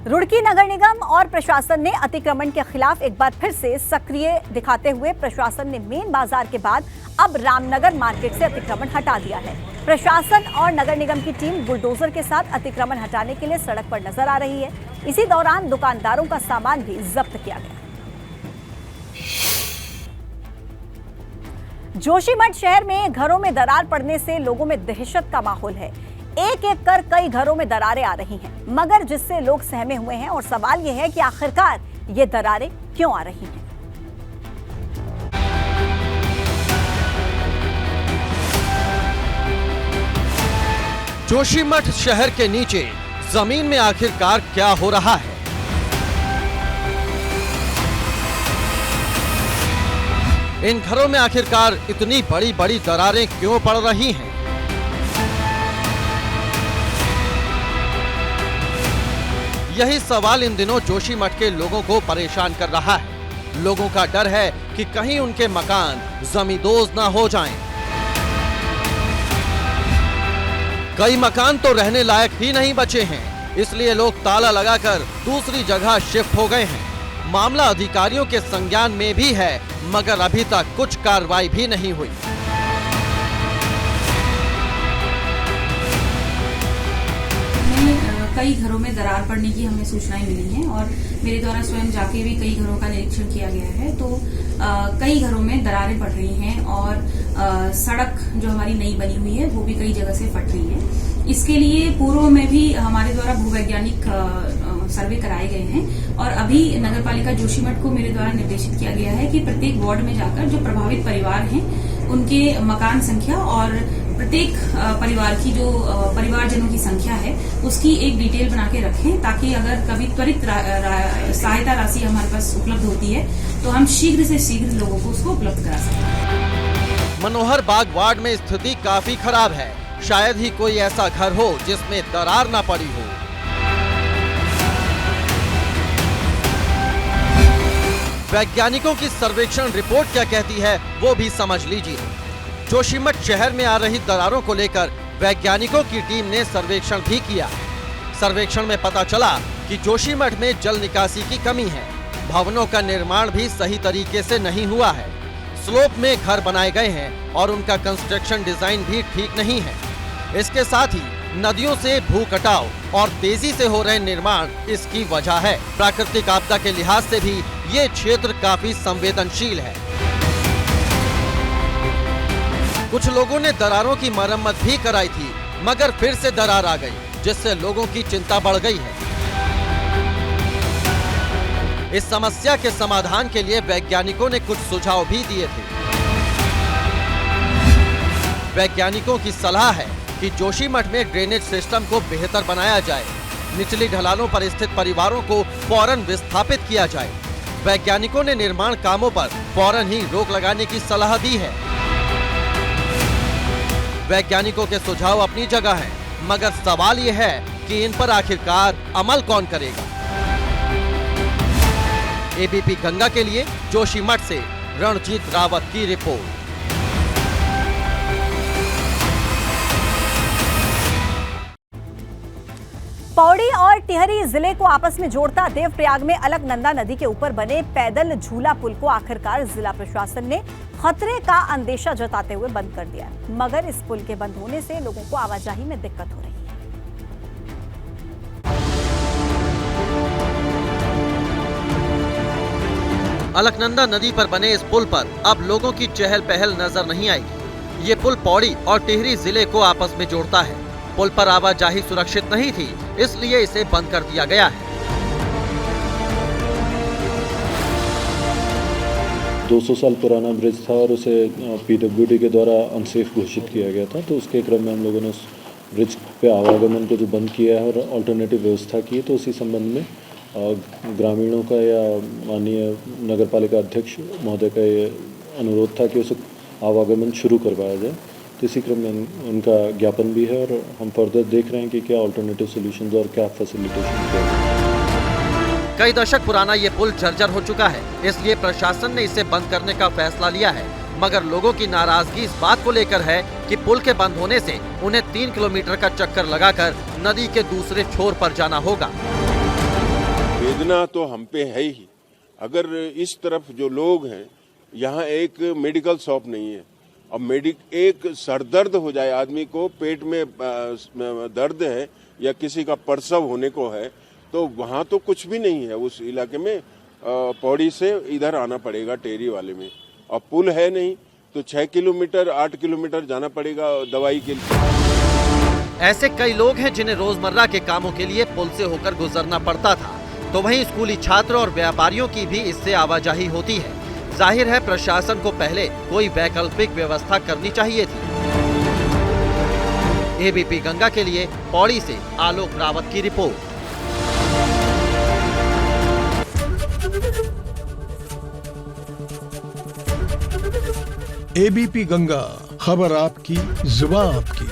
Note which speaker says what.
Speaker 1: रुड़की नगर निगम और प्रशासन ने अतिक्रमण के खिलाफ एक बार फिर से सक्रिय दिखाते हुए प्रशासन ने मेन बाजार के बाद अब रामनगर मार्केट से अतिक्रमण हटा दिया है। प्रशासन और नगर निगम की टीम बुलडोजर के साथ अतिक्रमण हटाने के लिए सड़क पर नजर आ रही है। इसी दौरान दुकानदारों का सामान भी जब्त किया गया। जोशीमठ शहर में घरों में दरार पड़ने से लोगों में दहशत का माहौल है। एक एक कर कई घरों में दरारें आ रही हैं, मगर जिससे लोग सहमे हुए हैं और सवाल यह है कि आखिरकार ये दरारें क्यों आ रही हैं।
Speaker 2: जोशीमठ शहर के नीचे जमीन में आखिरकार क्या हो रहा है? इन घरों में आखिरकार इतनी बड़ी बड़ी दरारें क्यों पड़ रही हैं? यही सवाल इन दिनों जोशीमठ के लोगों को परेशान कर रहा है। लोगों का डर है कि कहीं उनके मकान जमींदोज ना हो जाएं। कई मकान तो रहने लायक ही नहीं बचे हैं, इसलिए लोग ताला लगाकर दूसरी जगह शिफ्ट हो गए हैं। मामला अधिकारियों के संज्ञान में भी है, मगर अभी तक कुछ कार्रवाई भी नहीं हुई।
Speaker 3: कई घरों में दरार पड़ने की हमें सूचनाएं मिली हैं और मेरे द्वारा स्वयं जाके भी कई घरों का निरीक्षण किया गया है। तो कई घरों में दरारें पड़ रही हैं और सड़क जो हमारी नई बनी हुई है वो भी कई जगह से फट रही है। इसके लिए पूर्व में भी हमारे द्वारा भूवैज्ञानिक सर्वे कराए गए हैं और अभी नगरपालिका जोशीमठ को मेरे द्वारा निर्देशित किया गया है कि प्रत्येक वार्ड में जाकर जो प्रभावित परिवार हैं उनके मकान संख्या और प्रत्येक परिवार की जो परिवारजनों की संख्या है उसकी एक डिटेल बना के रखें, ताकि अगर कभी त्वरित सहायता राशि हमारे पास उपलब्ध होती है तो हम शीघ्र से शीघ्र लोगों को उसको उपलब्ध करा सकें।
Speaker 2: मनोहर बाग वार्ड में स्थिति काफी खराब है। शायद ही कोई ऐसा घर हो जिसमें दरार ना पड़ी हो। वैज्ञानिकों की सर्वेक्षण रिपोर्ट क्या कहती है वो भी समझ लीजिए। जोशीमठ शहर में आ रही दरारों को लेकर वैज्ञानिकों की टीम ने सर्वेक्षण भी किया। सर्वेक्षण में पता चला कि जोशीमठ में जल निकासी की कमी है। भवनों का निर्माण भी सही तरीके से नहीं हुआ है। स्लोप में घर बनाए गए हैं और उनका कंस्ट्रक्शन डिजाइन भी ठीक नहीं है। इसके साथ ही नदियों से भू कटाव और तेजी से हो रहे निर्माण इसकी वजह है। प्राकृतिक आपदा के लिहाज से भी ये क्षेत्र काफी संवेदनशील है। कुछ लोगों ने दरारों की मरम्मत भी कराई थी, मगर फिर से दरार आ गई, जिससे लोगों की चिंता बढ़ गई है। इस समस्या के समाधान के लिए वैज्ञानिकों ने कुछ सुझाव भी दिए थे। वैज्ञानिकों की सलाह है कि जोशीमठ में ड्रेनेज सिस्टम को बेहतर बनाया जाए। निचली ढलानों पर स्थित परिवारों को फौरन विस्थापित किया जाए। वैज्ञानिकों ने निर्माण कामों पर फौरन ही रोक लगाने की सलाह दी है। वैज्ञानिकों के सुझाव अपनी जगह हैं, मगर सवाल ये है कि इन पर आखिरकार अमल कौन करेगा। एबीपी गंगा के लिए जोशीमठ से रणजीत रावत की रिपोर्ट।
Speaker 1: पौड़ी और टिहरी जिले को आपस में जोड़ता देवप्रयाग में अलकनंदा नदी के ऊपर बने पैदल झूला पुल को आखिरकार जिला प्रशासन ने खतरे का अंदेशा जताते हुए बंद कर दिया, मगर इस पुल के बंद होने से लोगों को आवाजाही में दिक्कत हो रही है।
Speaker 2: अलकनंदा नदी पर बने इस पुल पर अब लोगों की चहल पहल नजर नहीं आएगी। ये पुल पौड़ी और टिहरी जिले को आपस में जोड़ता है। पुल पर आवाजाही सुरक्षित नहीं थी, इसलिए इसे बंद कर दिया गया है।
Speaker 4: 200 साल पुराना ब्रिज था और उसे पीडब्ल्यूडी के द्वारा अनसेफ घोषित किया गया था, तो उसके क्रम में हम लोगों ने उस ब्रिज पे आवागमन को जो बंद किया है और अल्टरनेटिव व्यवस्था की है। तो उसी संबंध में ग्रामीणों का या माननीय नगरपालिका अध्यक्ष महोदय का ये अनुरोध था कि उसे आवागमन शुरू करवाया जाए। तो इसी क्रम में उनका ज्ञापन भी है और हम फर्दर देख रहे हैं कि क्या अल्टरनेटिव सॉल्यूशंस और क्या फैसिलिटेशन है।
Speaker 2: कई दशक पुराना ये पुल जर्जर हो चुका है, इसलिए प्रशासन ने इसे बंद करने का फैसला लिया है। मगर लोगों की नाराजगी इस बात को लेकर है कि पुल के बंद होने से उन्हें 3 किलोमीटर का चक्कर लगाकर नदी के दूसरे छोर पर जाना होगा।
Speaker 5: वेदना तो हम पे है ही। अगर इस तरफ जो लोग हैं, यहाँ एक मेडिकल शॉप नहीं है, अब एक सरदर्द हो जाए आदमी को, पेट में दर्द है या किसी का प्रसव होने को है, तो वहाँ तो कुछ भी नहीं है उस इलाके में। पौड़ी से इधर आना पड़ेगा टेरी वाले में, और पुल है नहीं तो 6 किलोमीटर 8 किलोमीटर जाना पड़ेगा दवाई के लिए।
Speaker 2: ऐसे कई लोग हैं जिन्हें रोजमर्रा के कामों के लिए पुल से होकर गुजरना पड़ता था, तो वहीं स्कूली छात्र और व्यापारियों की भी इससे आवाजाही होती है। जाहिर है प्रशासन को पहले कोई वैकल्पिक व्यवस्था करनी चाहिए थी। एबीपी गंगा के लिए पौड़ी से आलोक रावत की रिपोर्ट।
Speaker 6: एबीपी गंगा, खबर आपकी, जुबान आपकी।